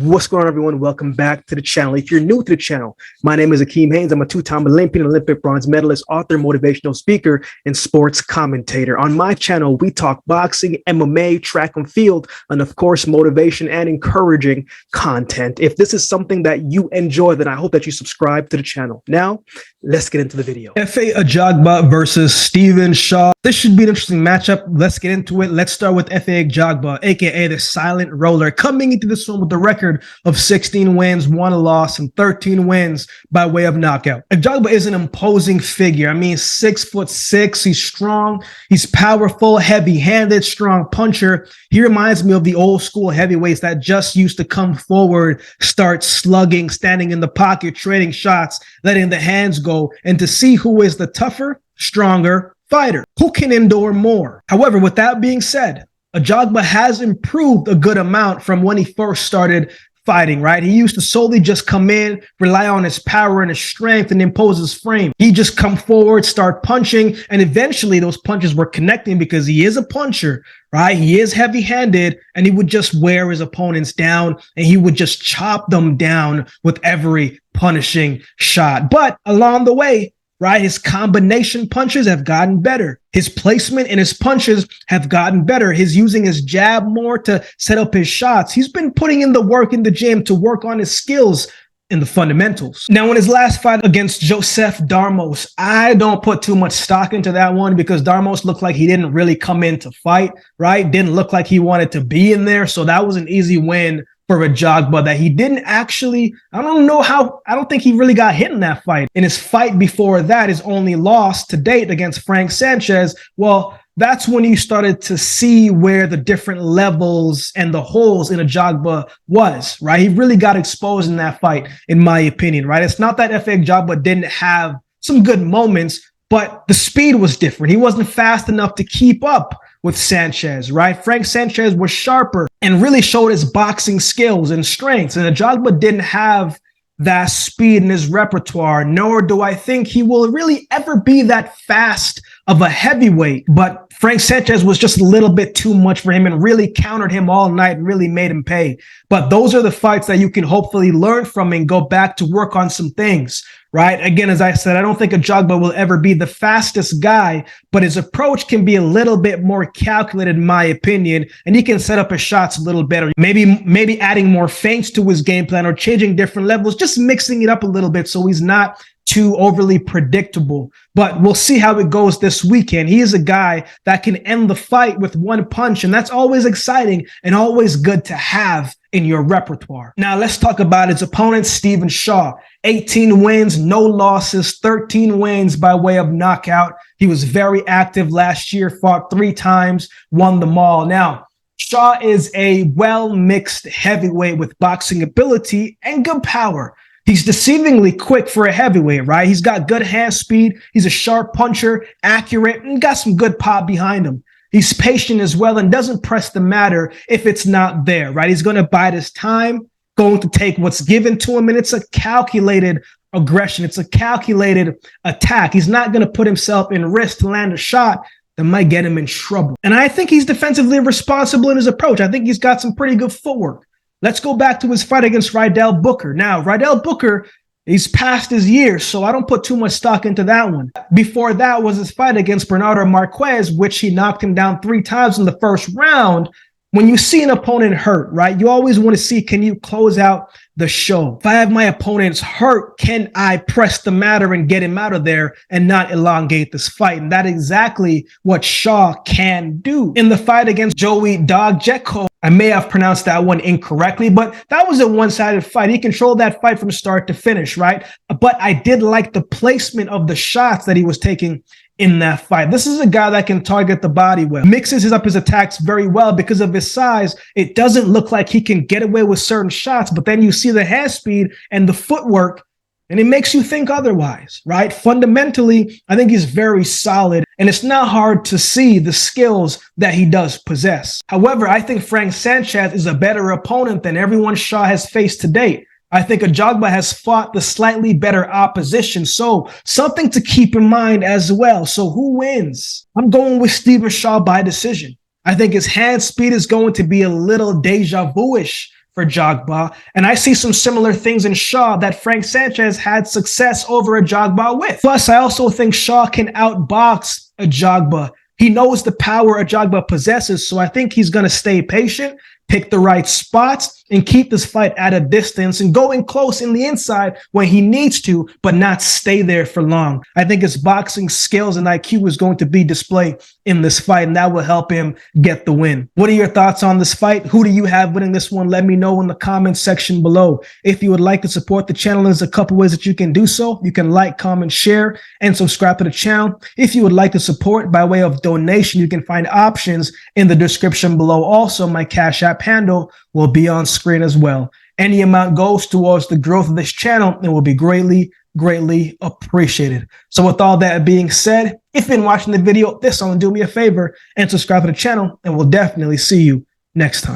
What's going on, everyone? Welcome back to the channel. If you're new to the channel, my name is AkeemHaynes. I'm a two-time Olympian, Olympic bronze medalist, author, motivational speaker, and sports commentator. On my channel, we talk boxing, MMA, track and field, and of course, motivation and encouraging content. If this is something that you enjoy, then I hope that you subscribe to the channel. Now, let's get into the video. Efe Ajagba versus Stephen Shaw. This should be an interesting matchup. Let's get into it. Let's start with Efe Ajagba, aka the Silent Roller, coming into this one with the record of 16 wins, 1 loss, and 13 wins by way of knockout. Ajagba is an imposing figure. I mean, 6'6". He's strong. He's powerful, heavy-handed, strong puncher. He reminds me of the old school heavyweights that just used to come forward, start slugging, standing in the pocket, trading shots, letting the hands go, and to see who is the tougher, stronger fighter, who can endure more. However, with that being said, Ajagba has improved a good amount from when he first started fighting, right? He used to solely just come in, rely on his power and his strength and impose his frame. He just come forward, start punching, and eventually those punches were connecting because he is a puncher, right? He is heavy-handed, and he would just wear his opponents down, and he would just chop them down with every punishing shot. But along the way, right, his combination punches have gotten better. His placement and his punches have gotten better. He's using his jab more to set up his shots. He's been putting in the work in the gym to work on his skills in the fundamentals. Now, in his last fight against Joseph Darmos, I don't put too much stock into that one because Darmos looked like he didn't really come in to fight, right? Didn't look like he wanted to be in there. So that was an easy win for Ajagba that he didn't actually, I don't think he really got hit in that fight. In his fight before that, his only loss to date against Frank Sanchez, well, that's when you started to see where the different levels and the holes in Ajagba was, right? He really got exposed in that fight, in my opinion, right? It's not that Efe Ajagba didn't have some good moments, but the speed was different. He wasn't fast enough to keep up with Sanchez, right? Frank Sanchez was sharper and really showed his boxing skills and strengths, and Ajagba didn't have that speed in his repertoire, nor do I think he will really ever be that fast of a heavyweight. But Frank Sanchez was just a little bit too much for him and really countered him all night and really made him pay. But those are the fights that you can hopefully learn from and go back to work on some things, right? Again, as I said, I don't think Ajagba will ever be the fastest guy, but his approach can be a little bit more calculated, in my opinion, and he can set up his shots a little better. Maybe adding more feints to his game plan or changing different levels, just mixing it up a little bit so he's not too overly predictable. But we'll see how it goes this weekend. He is a guy that can end the fight with one punch, and that's always exciting and always good to have in your repertoire. Now let's talk about his opponent, Stephen Shaw. 18 wins, no losses, 13 wins by way of knockout. He was very active last year, fought 3 times, won them all. Now, Shaw is a well-mixed heavyweight with boxing ability and good power. He's deceivingly quick for a heavyweight, right? He's got good hand speed. He's a sharp puncher, accurate, and got some good pop behind him. He's patient as well and doesn't press the matter if it's not there, right? He's going to bide his time, going to take what's given to him, and it's a calculated aggression. It's a calculated attack. He's not going to put himself in risk to land a shot that might get him in trouble. And I think he's defensively responsible in his approach. I think he's got some pretty good footwork. Let's go back to his fight against Rydell Booker. Now, Rydell Booker, he's past his years, so I don't put too much stock into that one. Before that was his fight against Bernardo Marquez, which he knocked him down 3 times in the first round. When you see an opponent hurt, right, you always want to see, can you close out the show? If I have my opponents hurt, can I press the matter and get him out of there and not elongate this fight? And that's exactly what Shaw can do. In the fight against Joey Dogdjeko, I may have pronounced that one incorrectly, but that was a one-sided fight. He controlled that fight from start to finish, right? But I did like the placement of the shots that he was taking in that fight. This is a guy that can target the body well, mixes up his attacks very well because of his size. It doesn't look like he can get away with certain shots, but then you see the hand speed and the footwork, and it makes you think otherwise, right? Fundamentally, I think he's very solid, and it's not hard to see the skills that he does possess. However, I think Frank Sanchez is a better opponent than everyone Shaw has faced to date. I think Ajagba has fought the slightly better opposition, so something to keep in mind as well. So who wins? I'm going with Stephen Shaw by decision. I think his hand speed is going to be a little deja vu-ish for Ajagba, and I see some similar things in Shaw that Frank Sanchez had success over Ajagba with. Plus, I also think Shaw can outbox Ajagba. He knows the power Ajagba possesses, so I think he's going to stay patient, pick the right spots, and keep this fight at a distance and going close in the inside when he needs to, but not stay there for long. I think his boxing skills and IQ is going to be displayed in this fight, and that will help him get the win. What are your thoughts on this fight? Who do you have winning this one? Let me know in the comments section below. If you would like to support the channel, there's a couple ways that you can do so. You can like, comment, share, and subscribe to the channel. If you would like to support by way of donation, you can find options in the description below. Also, my Cash App handle will be on screen as well. Any amount goes towards the growth of this channel and will be greatly appreciated. So with all that being said, if you've been watching the video, this only do me a favor and subscribe to the channel, and we'll definitely see you next time.